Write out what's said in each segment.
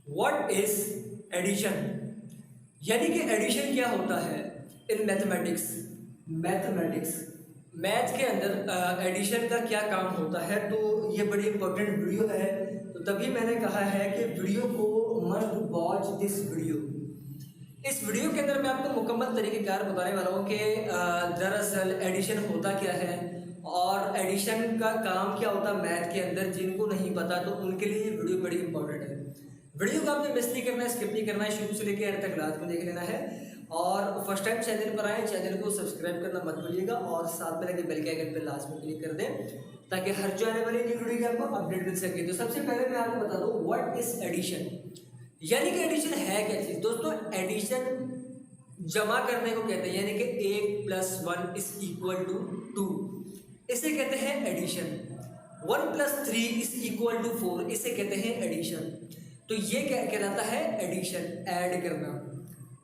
What is addition, यानी कि addition क्या होता है इन मैथमेटिक्स। मैथमेटिक्स मैथ के अंदर एडिशन का क्या काम होता है, तो ये बड़ी इंपॉर्टेंट वीडियो है। तो तभी मैंने कहा है कि वीडियो को मस्ट वॉच दिस वीडियो। इस वीडियो के अंदर मैं आपको मुकम्मल तरीक़ेकार बताने वाला हूँ कि दरअसल एडिशन होता क्या है और एडिशन का काम क्या होता है मैथ के अंदर। जिनको नहीं पता तो उनके लिए ये वीडियो बड़ी इंपॉर्टेंट है। वीडियो को आपने मिस नहीं करना है, स्किप नहीं करना है, शुरू से लेकर एंड तक लास्ट में देख लेना है। और फर्स्ट टाइम चैनल पर आए, चैनल को सब्सक्राइब करना मत भूलिएगा और साथ में लगे बेल के आइकन पर लास्ट में क्लिक कर दें ताकि हर जो आने वाली न्यू वीडियो की आपको अपडेट मिल सके। तो सबसे पहले मैं आपको बता दूं व्हाट इज एडिशन, यानी कि एडिशन है क्या चीज। दोस्तों एडिशन जमा करने को कहते हैं, यानी कि 1+1 इज इक्वल टू 2, इसे कहते हैं एडिशन। 1+3 इज इक्वल टू 4, इसे कहते हैं एडिशन। तो ये क्या कहलाता है एडिशन, ऐड करना।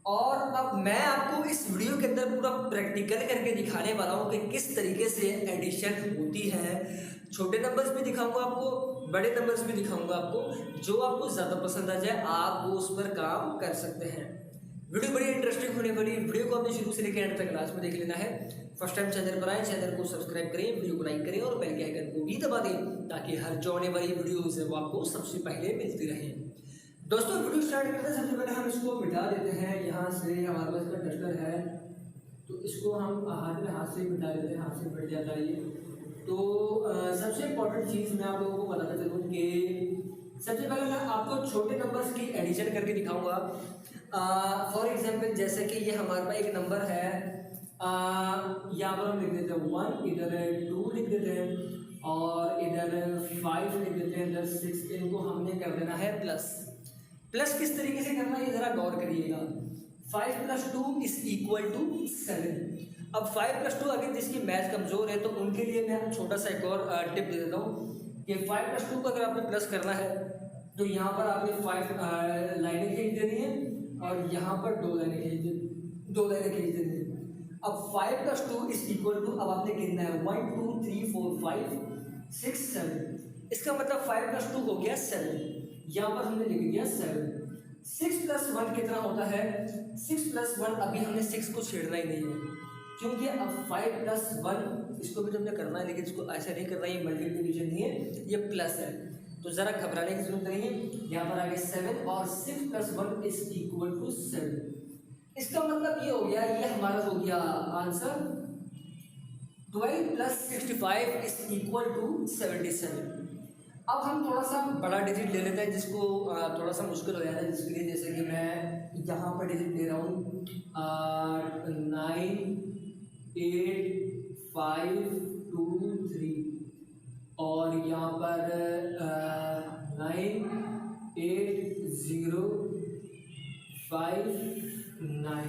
और अब मैं आपको इस वीडियो के अंदर पूरा प्रैक्टिकल करके दिखाने वाला हूँ कि किस तरीके से एडिशन होती है। छोटे नंबर्स भी दिखाऊंगा आपको, बड़े नंबर्स भी दिखाऊंगा आपको, जो आपको ज़्यादा पसंद आ जाए आप वो उस पर काम कर सकते हैं। वीडियो बड़ी इंटरेस्टिंग होने वाली। वीडियो को आपने शुरू से लेकर एंड तक लास्ट में देख लेना है। फर्स्ट टाइम चैनल पर आए, चैनल को सब्सक्राइब करें, वीडियो को लाइक करें और बेल के आइकन को भी दबा दें ताकि हर जो आने वाली वीडियोज़ है वो आपको सबसे पहले मिलती रहे। दोस्तों वीडियो स्टार्ट करते हैं, सबसे पहले हम इसको मिटा देते हैं। यहाँ से हमारे पास का डस्टर है तो इसको हम हाथ से मिटा देते हैं, हाथ से मिट जाता है ये। तो सबसे इम्पोर्टेंट चीज़ मैं आप लोगों को बताना चाहूँ कि सबसे पहले मैं आपको छोटे नंबर्स की एडिशन करके दिखाऊंगा। फॉर एग्जांपल जैसे कि ये हमारे पास एक नंबर है, यहाँ पर हम लिख देते हैं 1, इधर 2 लिख देते हैं और इधर 5 लिख देते हैं, इधर 6। इनको हमने कर देना है प्लस। प्लस किस तरीके से करना है ये जरा गौर करिएगा। 5+2 इज इक्वल टू 7। अब 5+2 अगर जिसकी मैथ कमजोर है तो उनके लिए मैं छोटा सा एक और टिप दे देता हूँ कि 5+2 को अगर आपने प्लस करना है तो यहाँ पर आपने 5 लाइनें खींच देनी है और यहाँ पर 2 लाइनें खींच देनी है। अब 5+2 इज इक्वल टू, अब आपने गिनना है 1 2 3 4 5 6 7। इसका मतलब 5+2 हो गया 7। यहाँ पर हमने लिख दिया 7। 6+1 कितना होता है? 6+1 अभी हमने 6 को छेड़ना ही नहीं है क्योंकि अब 5+1 इसको भी तो हमने करना है, लेकिन इसको ऐसा नहीं करना, ये मल्टीप्लिकेशन नहीं है, ये प्लस है। तो जरा घबराने की जरूरत नहीं है। यहाँ पर आगे 7 और 6+1 इज इक्वल टू 7। इसका मतलब ये हो गया, ये हमारा हो गया आंसर। 12 + 65 is equal to 77। अब हम थोड़ा सा बड़ा डिजिट ले लेते हैं जिसको थोड़ा सा मुश्किल हो जाता है, जिसके लिए जैसे कि मैं यहाँ पर डिजिट ले रहा हूँ 9 8 5 2 3 और यहाँ पर 9 8 0 5 9।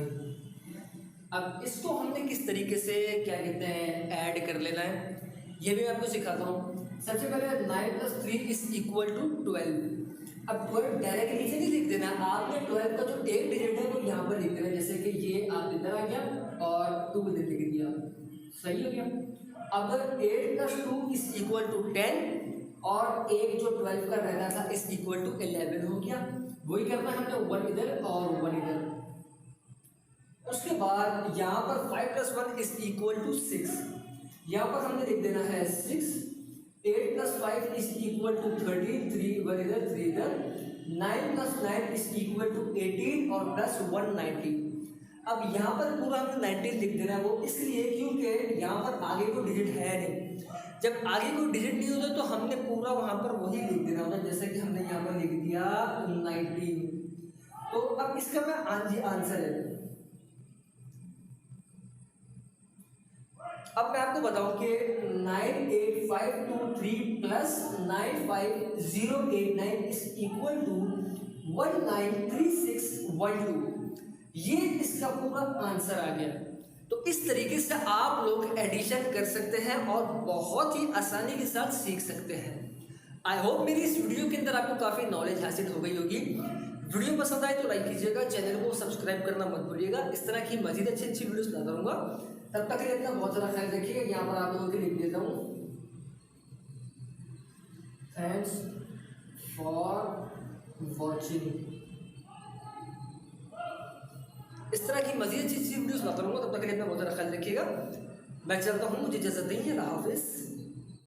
अब इसको हमने किस तरीके से क्या कहते हैं ऐड कर लेना है ये भी मैं आपको सिखाता हूँ। सबसे पहले 9+3 इज इक्वल टू 12। अब 12 डायरेक्ट नीचे नहीं लिख देना, आपने 12 का जो एक डिजिट है वो यहाँ पर लिख देना। जैसे कि ये आप इधर आ गया और 2 इधर लिख दिया, सही हो गया। अगर 8+2 इज इक्वल टू 10 और एक जो 12 का रहना था इज इक्वल टू 11 हो गया। वही करना है हमने, 1 इधर और 1 इधर। उसके बाद यहाँ पर 5+1 इज इक्वल टू 6। यहाँ पर हमने लिख देना है 6। 8+5 इज इक्वल टू 13, 3 1 इधर 3 इधर। 9+9 इज इक्वल टू 18 और +1 19। अब यहाँ पर पूरा हमने 19 लिख देना है, वो इसलिए क्योंकि यहाँ पर आगे कोई डिजिट है नहीं। जब आगे कोई डिजिट नहीं होता तो हमने पूरा वहाँ पर वही लिख देना होता, जैसे कि हमने यहाँ पर लिख दिया 19। तो अब इसका मैं आंसर है। अब मैं आपको बताऊं कि 98523 प्लस 95089 इज इक्वल टू 193612। ये इसका पूरा आंसर आ गया। तो इस तरीके से आप लोग एडिशन कर सकते हैं और बहुत ही आसानी के साथ सीख सकते हैं। आई होप मेरी इस वीडियो के अंदर आपको काफ़ी नॉलेज हासिल हो गई होगी। वीडियो पसंद आए तो लाइक कीजिएगा, चैनल को सब्सक्राइब करना मत भूलिएगा। इस तरह की मजीद अच्छी अच्छी वीडियोस लाता रहूँगा। तब तक के लिए अपना बहुत सारा ख्याल रखिएगा। यहाँ पर आप लोगों के लिख देता हूँ, थैंक्स फॉर वॉचिंग। इस तरह की मज़ीद अच्छी वीडियोस लाता रहूँगा, तब तक के लिए अपना बहुत ज़्यादा ख्याल रखिएगा। मैं चलता हूँ, मुझे इजाज़त दीजिए, अल्लाह हाफ़िज़।